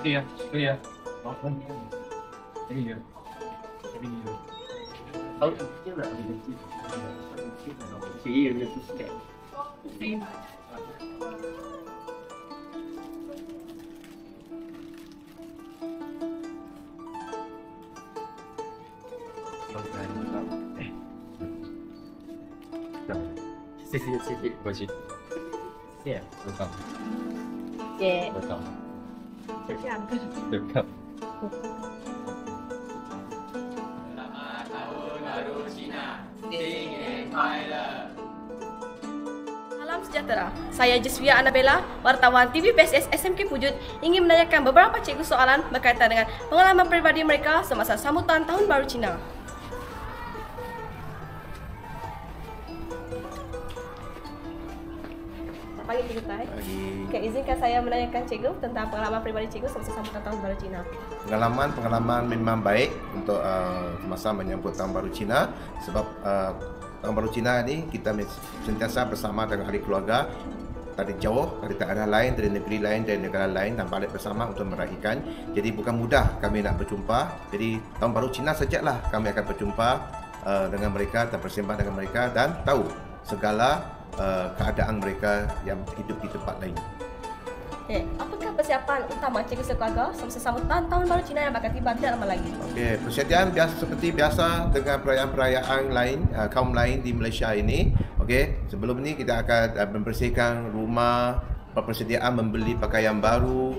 Iya, iya. Maafkan. Iya. Iya. Tahu kecil lah, lebih kecil. Kecil, kecil, dia tu sikit. Sisi. Bersih. Ya. Welcome. Yeah. Welcome. Siap. Welcome. Salam sejahtera. Saya Jesvia Annabella, wartawan TV PSS SMK Pujut, ingin menanyakan beberapa cikgu soalan berkaitan dengan pengalaman peribadi mereka semasa sambutan Tahun Baru Cina. Selamat pagi Cikgu Tai. Okay, izinkan saya menanyakan cikgu tentang pengalaman peribadi cikgu semasa sambutan Tahun Baru Cina. Pengalaman memang baik untuk masa menyambut Tahun Baru Cina, sebab Tahun Baru Cina ni kita sentiasa bersama dengan ahli keluarga dari jauh, dari daerah lain, dari negeri lain, dari negara lain dan balik bersama untuk meraihkan. Jadi bukan mudah kami nak berjumpa. Jadi Tahun Baru Cina sajalah kami akan berjumpa dengan mereka dan bersembah dengan mereka dan tahu segala keadaan mereka yang hidup di tempat lain. Okay, apakah persiapan utama cikgu sekeluarga semasa sambutan Tahun Baru Cina yang bakal tiba tidak lama lagi? Okey, persediaan seperti biasa dengan perayaan-perayaan lain, kaum lain di Malaysia ini. Okey, sebelum ini kita akan membersihkan rumah, persediaan membeli pakaian baru,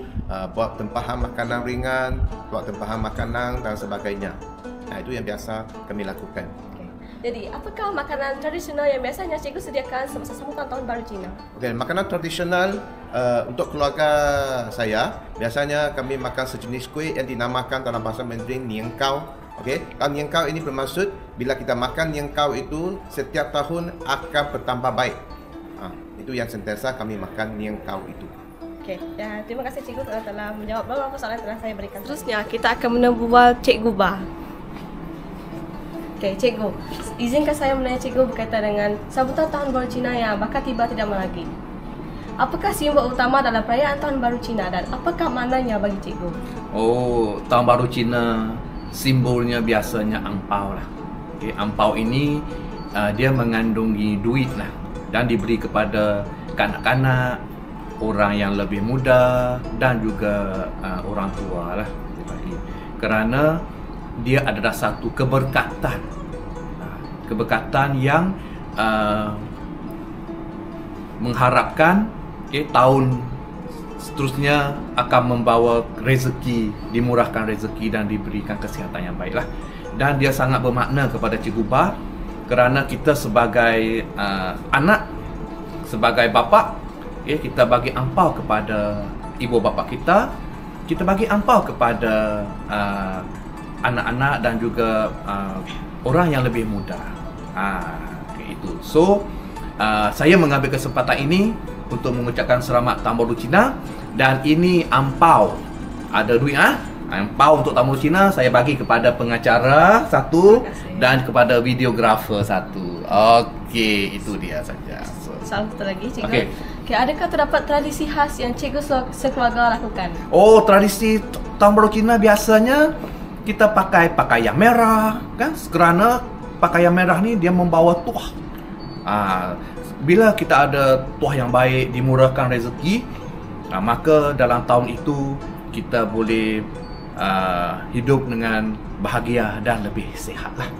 buat tempahan makanan ringan, buat tempahan makanan dan sebagainya. Nah, itu yang biasa kami lakukan. Jadi, apakah makanan tradisional yang biasanya cikgu sediakan semasa sambutan Tahun Baru Cina? Okey, makanan tradisional untuk keluarga saya, biasanya kami makan sejenis kuih yang dinamakan dalam bahasa Mandarin nian gao. Okey, dan nian gao ini bermaksud bila kita makan nian gao itu setiap tahun akan bertambah baik. Itu yang sentiasa kami makan nian gao itu. Okey, ya, terima kasih cikgu telah menjawab beberapa soalan yang telah saya berikan. Terusnya, kita akan menembual Cikgu Ba. Okey, cikgu, izinkan saya menanya cikgu berkaitan dengan sambutan Tahun Baru Cina yang bakal tiba tidak lama lagi. Apakah simbol utama dalam perayaan Tahun Baru Cina dan apakah maknanya bagi cikgu? Oh, Tahun Baru Cina simbolnya biasanya angpau lah. Okay, angpau ini dia mengandungi duit lah dan diberi kepada kanak-kanak, orang yang lebih muda dan juga orang tua lah. Kerana dia adalah satu keberkatan yang mengharapkan tahun seterusnya akan membawa rezeki, dimurahkan rezeki dan diberikan kesihatan yang baiklah. Dan dia sangat bermakna kepada Cikgu Ba kerana kita sebagai anak, sebagai bapa, kita bagi ampau kepada ibu bapa kita, kita bagi ampau kepada anak-anak dan juga orang yang lebih muda. Itu. So, saya mengambil kesempatan ini untuk mengucapkan selamat Tahun Baru Cina dan ini ampau. Ada duit ampau untuk Tahun Baru Cina saya bagi kepada pengacara satu dan kepada videografer satu. Okey, itu dia saja. Soalan satu lagi, cikgu. Okey, adakah terdapat tradisi khas yang cikgu sekeluarga lakukan? Oh, tradisi Tahun Baru Cina biasanya kita pakai pakaian merah, kan? Kerana pakaian merah ni dia membawa tuah. Bila kita ada tuah yang baik, dimurahkan rezeki, maka dalam tahun itu kita boleh hidup dengan bahagia dan lebih sihat lah.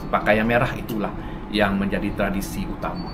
Pakaian merah itulah yang menjadi tradisi utama.